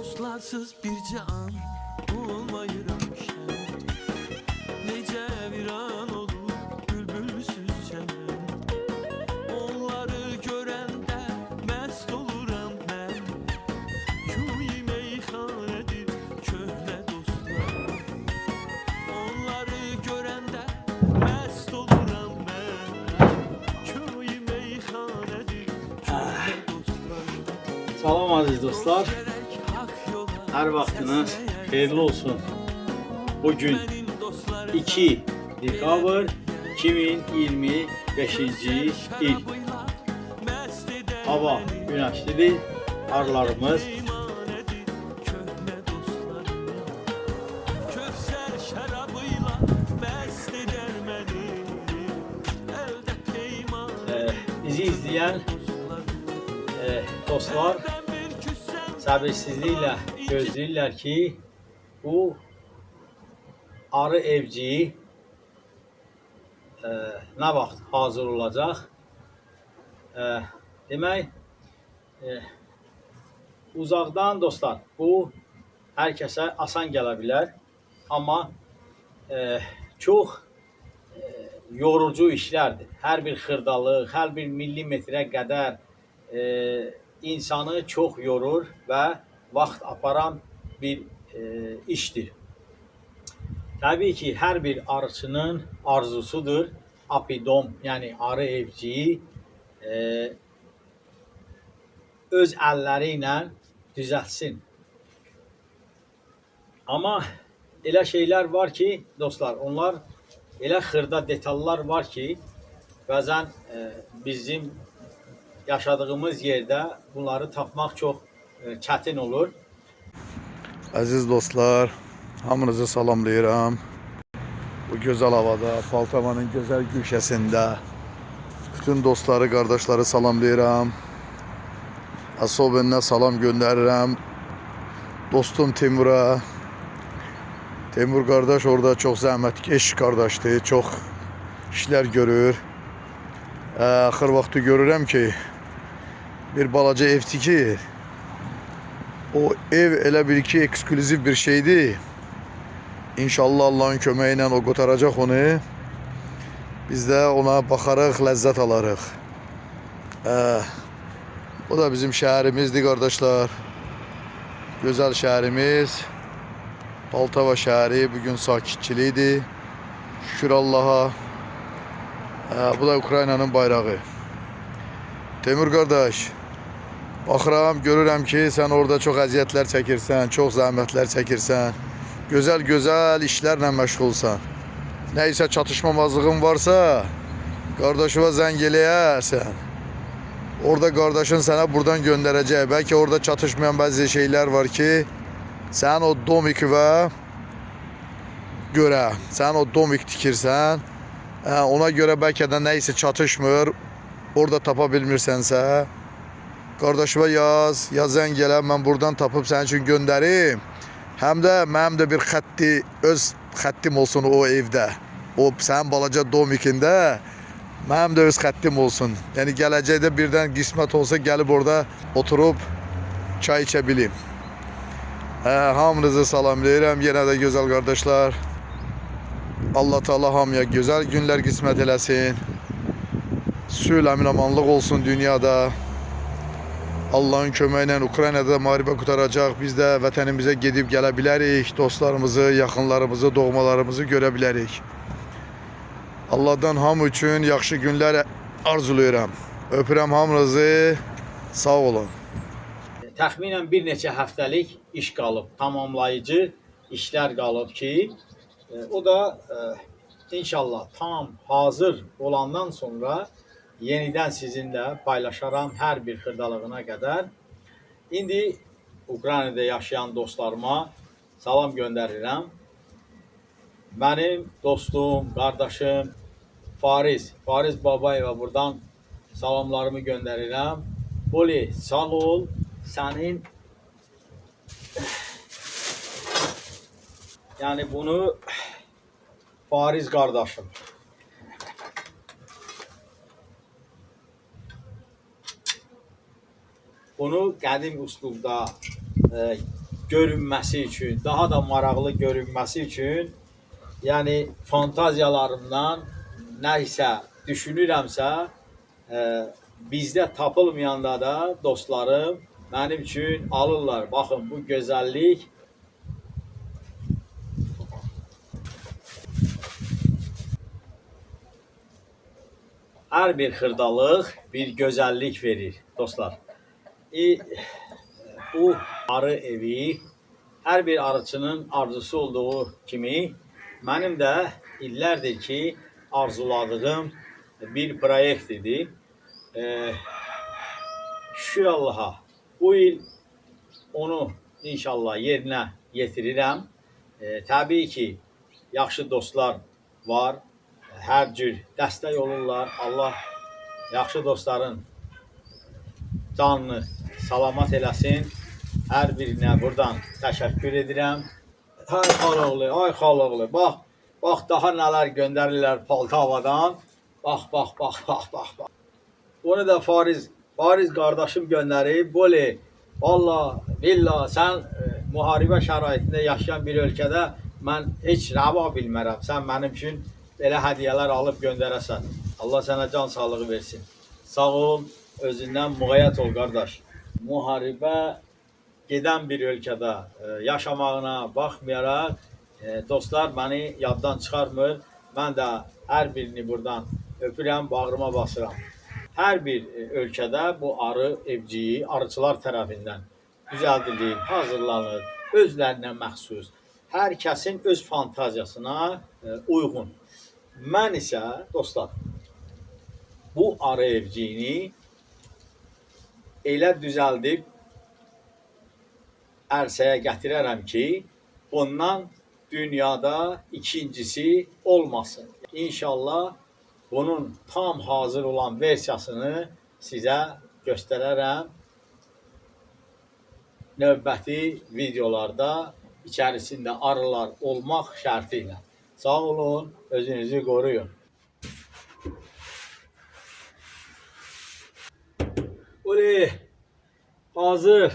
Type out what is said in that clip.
Dostlarsız bir can olmayırım şen. Nece viran olur bülbülsüz çenen. Onları görende mest oluram ben. Köy meyhanedir köhne dostlar. Onları görende mest oluram ben. Köy meyhanedir köhne dostlar. Salam aziz dostlar. Her vaxtınız xeyirli olsun. Bugün 2 dekabr 2025-ci il. Hava güneşlidir. Arılarımız bizi izleyen dostlar səbirsizliklə gözləyirlər ki, bu arı evciyi nə vaxt hazır olacaq? Demək, uzaqdan dostlar, bu hər kəsə asan gələ bilər, amma çox yorucu işlərdir. Hər bir xırdalıq, hər bir millimetrə qədər insanı çox yorur və vaxt aparan bir işdir. Təbii ki, hər bir arıçının arzusudur apidom, yəni arı evciyi öz əlləri ilə düzəltsin. Amma elə şeylər var ki, dostlar, onlar elə xırda detallar var ki, bəzən bizim yaşadığımız yerdə bunları tapmaq çox çətin olur. Aziz dostlar, hamınızı salamlayıram. Bu gözəl havada, Baltavanın gözəl güşəsində bütün dostları, qardaşları salamlayıram. Особенно salam göndərirəm dostum Temura. Temur qardaş orada çox zəhmətkeş qardaşdır, çox işlər görür. Axır vaxtı görürəm ki, bir balaca ev tikir. O ev elə bil ki, eksklüziv bir şeydir. İnşallah Allah'ın köməyi ilə o qotaracaq onu. Biz də ona baxarıq, ləzzət alarıq. Bu da bizim şəhərimizdir qardaşlar. Gözəl şəhərimiz. Baltava şəhəri bugün sakitçilikdir. Şükür Allah'a. Bu da Ukraynanın bayrağı. Temur qardaş, baxıram, görürəm ki, sən orada çox əziyyətlər çəkirsən, çox zəhmətlər çəkirsən. Gözəl işlərlə məşğulsan. Nəysə çatışmamazlığın varsa, qardaşıma zəng eləyərsən. Orada qardaşın sənə buradan göndərəcək. Bəlkə orada çatışmayan bəzi şeylər var ki, sən o domikə görə, sən o domik tikirsən, ona görə bəlkə də nəysə çatışmır, orada tapa bilmirsənsə, qardaşıma yaz zəng elə, mən buradan tapıb sənin üçün göndərim. Həm də mənim də bir öz xəttim olsun o evdə. O sənin balaca domikində mənim də öz xəttim olsun. Yəni gələcəkdə birdən qismət olsa gəlib orada oturub çay içə bilim. Hamınızı salamlayıram yenə də gözəl qardaşlar. Allah Teala hamıya gözəl günlər qismət eləsin. Sülh, əmin-amanlıq olsun dünyada. Allah'ın köməyi ilə Ukraynada müharibə qutaracaq. Biz də vətənimizə gedib gələ bilərik. Dostlarımızı, yaxınlarımızı, doğmalarımızı görə bilərik. Allah'dan hamı üçün yaxşı günlər arzulayıram. Öpürəm hamınızı. Sağ olun. Təxminən bir neçə həftəlik iş qalıb. Tamamlayıcı işlər qalıb ki, o da inşallah tam hazır olandan sonra yenidən sizinlə paylaşaram hər bir xırdalığına qədər. İndi Ukraynada yaşayan dostlarıma salam göndərirəm. Mənim dostum, qardaşım Fariz Babayeva buradan salamlarımı göndərirəm. Boli, sağ ol, sənin yəni bunu Fariz qardaşım bunu qədim üslubda görünməsi üçün, daha da maraqlı görünməsi üçün, yəni fantaziyalarımdan nə isə düşünürəmsə, bizdə tapılmayanda da dostlarım mənim üçün alırlar. Baxın, bu gözəllik hər bir xırdalıq bir gözəllik verir dostlar. Bu arı evi hər bir arıçının arzusu olduğu kimi mənim də illərdir ki arzuladığım bir proyekt idi. Şükür Allaha, bu il onu inşallah yerinə yetirirəm. Təbii ki, yaxşı dostlar var, hər cür dəstək olurlar. Allah yaxşı dostların canını salamat eləsin. Hər birinə buradan təşəkkür edirəm. Ay xaloğlu, ay xaloğlu. Bax daha nələr göndərirlər Poltavadan. Bax. Onu da Fariz qardaşım göndərib. Boli, valla, billah, sən müharibə şəraitində yaşayan bir ölkədə mən heç rəva bilmərəm. Sən mənim üçün belə hədiyyələr alıb göndərəsən. Allah sənə can sağlığı versin. Sağ ol, özündən müğayyət ol qardaş. Müharibə gedən bir ölkədə yaşamağına baxmayaraq, dostlar məni yaddan çıxarmır. Mən də hər birini buradan öpürəm, bağrıma basıram. Hər bir ölkədə bu arı evciyi arıçılar tərəfindən düzəldilir, hazırlanır, özlərinə məxsus. Hər kəsin öz fantaziyasına uyğun. Mən isə, dostlar, bu arı evciyini elə düzəldib ərsəyə gətirərəm ki, bundan dünyada ikincisi olmasın. İnşallah bunun tam hazır olan versiyasını sizə göstərərəm. Növbəti videolarda içərisində arılar olmaq şərti ilə. Sağ olun, özünüzü qoruyun. Oley, hazır.